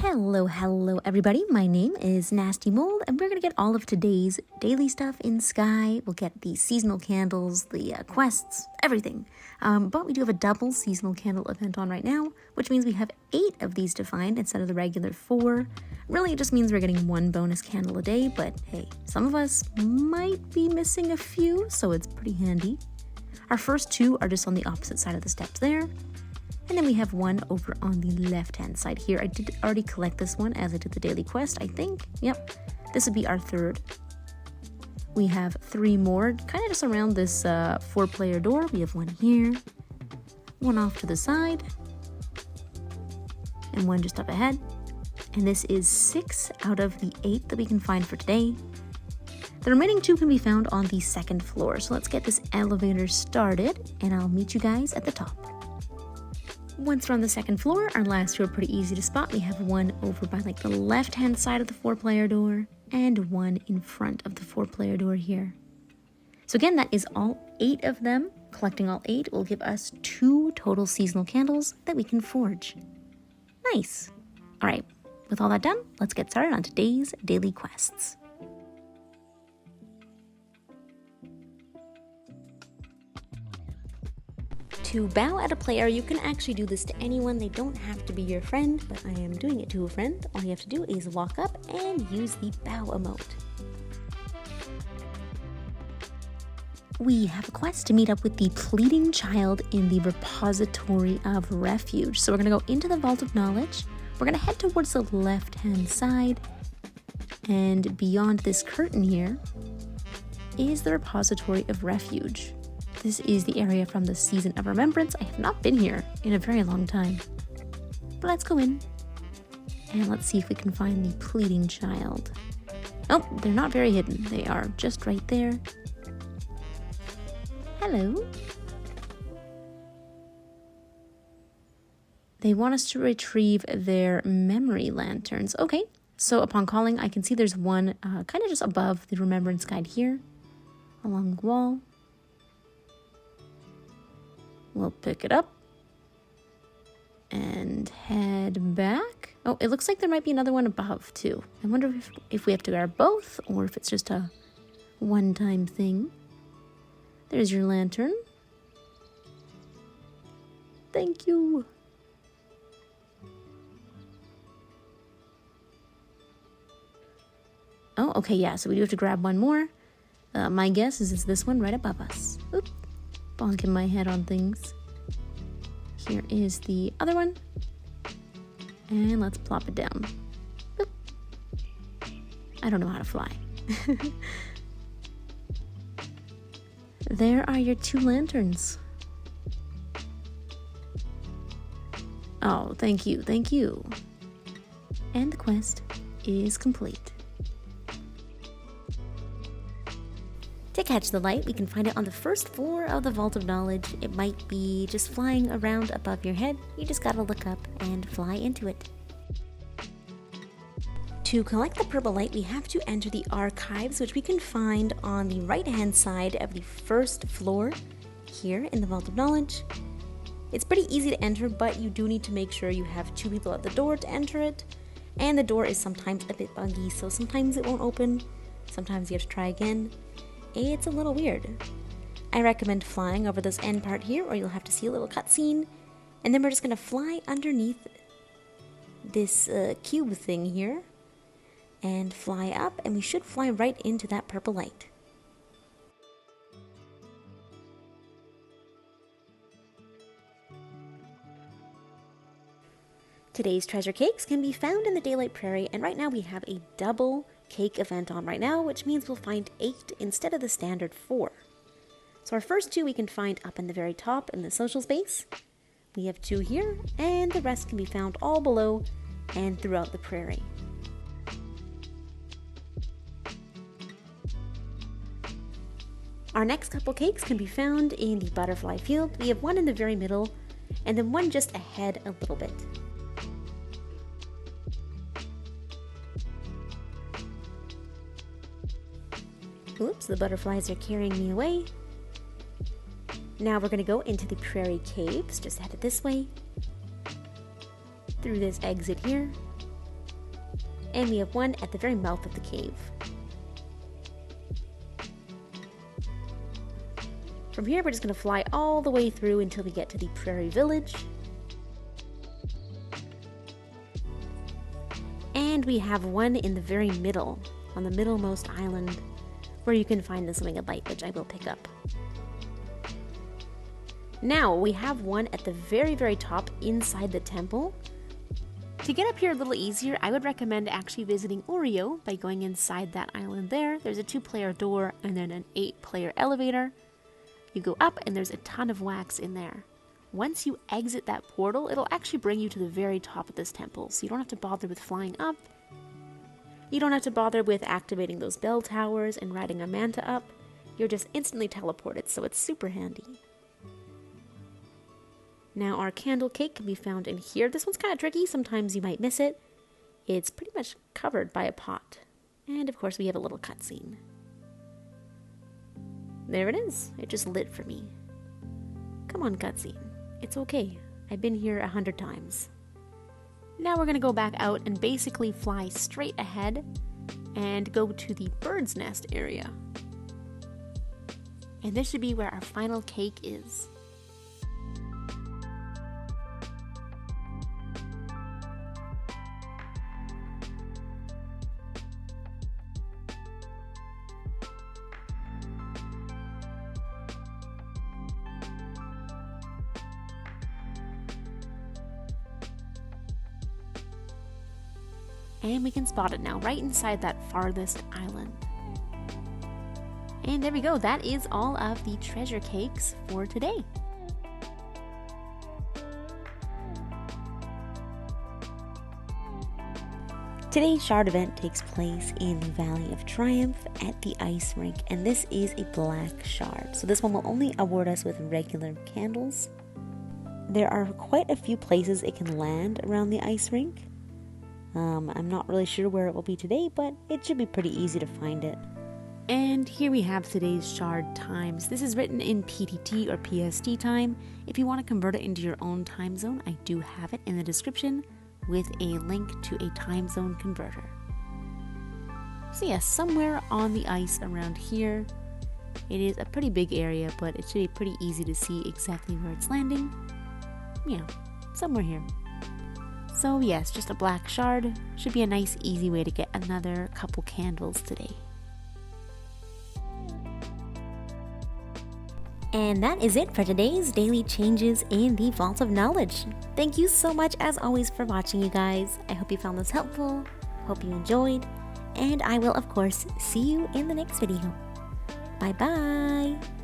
Hello everybody, my name is Nasty Mold and we're going to get all of today's daily stuff in Sky. We'll get the seasonal candles, the quests, everything. But we do have a double seasonal candle event on right now, which means we have 8 of these to find instead of the regular 4. Really, it just means we're getting 1 bonus candle a day, but hey, some of us might be missing a few, so it's pretty handy. Our first 2 are just on the opposite side of the steps there. And then we have 1 over on the left-hand side here. I did already collect this one as I did the daily quest, I think. Yep, this would be our 3rd. We have 3 more, kind of just around this 4-player door. We have 1 here, 1 off to the side, and 1 just up ahead. And this is 6 out of the 8 that we can find for today. The remaining 2 can be found on the 2nd floor. So let's get this elevator started, and I'll meet you guys at the top. Once we're on the 2nd floor, our last 2 are pretty easy to spot. We have 1 over by like the left-hand side of the 4-player door and 1 in front of the 4-player door here. So again, that is all 8 of them. Collecting all 8 will give us 2 total seasonal candles that we can forge. Nice. All right, with all that done, let's get started on today's daily quests. To bow at a player, you can actually do this to anyone. They don't have to be your friend, but I am doing it to a friend. All you have to do is walk up and use the bow emote. We have a quest to meet up with the pleading child in the repository of refuge. So we're going to go into the Vault of Knowledge. We're going to head towards the left-hand side. And beyond this curtain here is the repository of refuge. This is the area from the Season of Remembrance. I have not been here in a very long time. But let's go in and let's see if we can find the pleading child. Oh, they're not very hidden. They are just right there. Hello. They want us to retrieve their memory lanterns. Okay, so upon calling, I can see there's one kind of just above the Remembrance Guide here along the wall. We'll pick it up and head back. Oh, it looks like there might be another one above too. I wonder if we have to grab both or if it's just a one-time thing. There's your lantern. Thank you. Oh, okay, yeah, so we do have to grab one more. My guess is it's this one right above us. Oop. Bonking my head on things. Here is the other one. And let's plop it down. Boop. I don't know how to fly. There are your 2 lanterns. Oh, thank you, thank you. And the quest is complete. To catch the light, we can find it on the 1st floor of the Vault of Knowledge. It might be just flying around above your head. You just gotta look up and fly into it. To collect the purple light, we have to enter the archives, which we can find on the right-hand side of the 1st floor here in the Vault of Knowledge. It's pretty easy to enter, but you do need to make sure you have 2 people at the door to enter it. And the door is sometimes a bit buggy, so sometimes it won't open. Sometimes you have to try again. It's a little weird. I recommend flying over this end part here, or you'll have to see a little cutscene. And then we're just going to fly underneath this cube thing here. And fly up, and we should fly right into that purple light. Today's treasure cakes can be found in the Daylight Prairie, and right now we have a double cake event on right now, which means we'll find 8 instead of the standard 4. So our first 2 we can find up in the very top in the social space. We have 2 here, and the rest can be found all below and throughout the prairie. Our next couple cakes can be found in the butterfly field. We have 1 in the very middle, and then 1 just ahead a little bit. Oops, the butterflies are carrying me away. Now we're going to go into the prairie caves, just headed this way. Through this exit here. And we have one at the very mouth of the cave. From here, we're just going to fly all the way through until we get to the prairie village. And we have one in the very middle, on the middlemost island, where you can find this winged light, which I will pick up. Now, we have one at the very, very top inside the temple. To get up here a little easier, I would recommend actually visiting Oreo by going inside that island there. There's a 2-player door and then an 8-player elevator. You go up and there's a ton of wax in there. Once you exit that portal, it'll actually bring you to the very top of this temple, so you don't have to bother with flying up. You don't have to bother with activating those bell towers and riding a manta up. You're just instantly teleported, so it's super handy. Now our candle cake can be found in here. This one's kind of tricky, sometimes you might miss it. It's pretty much covered by a pot. And of course we have a little cutscene. There it is. It just lit for me. Come on, cutscene. It's okay. I've been here 100 times. Now we're going to go back out and basically fly straight ahead and go to the bird's nest area. And this should be where our final cake is. And we can spot it now, right inside that farthest island. And there we go, that is all of the treasure cakes for today. Today's shard event takes place in the Valley of Triumph at the ice rink, and this is a black shard. So this one will only award us with regular candles. There are quite a few places it can land around the ice rink. I'm not really sure where it will be today, but it should be pretty easy to find it. And here we have today's shard times. This is written in PTT or PST time. If you want to convert it into your own time zone, I do have it in the description with a link to a time zone converter. So yeah, somewhere on the ice around here. It is a pretty big area, but it should be pretty easy to see exactly where it's landing. Yeah, somewhere here. So yes, just a black shard. Should be a nice easy way to get another couple candles today. And that is it for today's daily changes in the Vault of Knowledge. Thank you so much as always for watching, you guys. I hope you found this helpful, hope you enjoyed, and I will of course see you in the next video. Bye bye!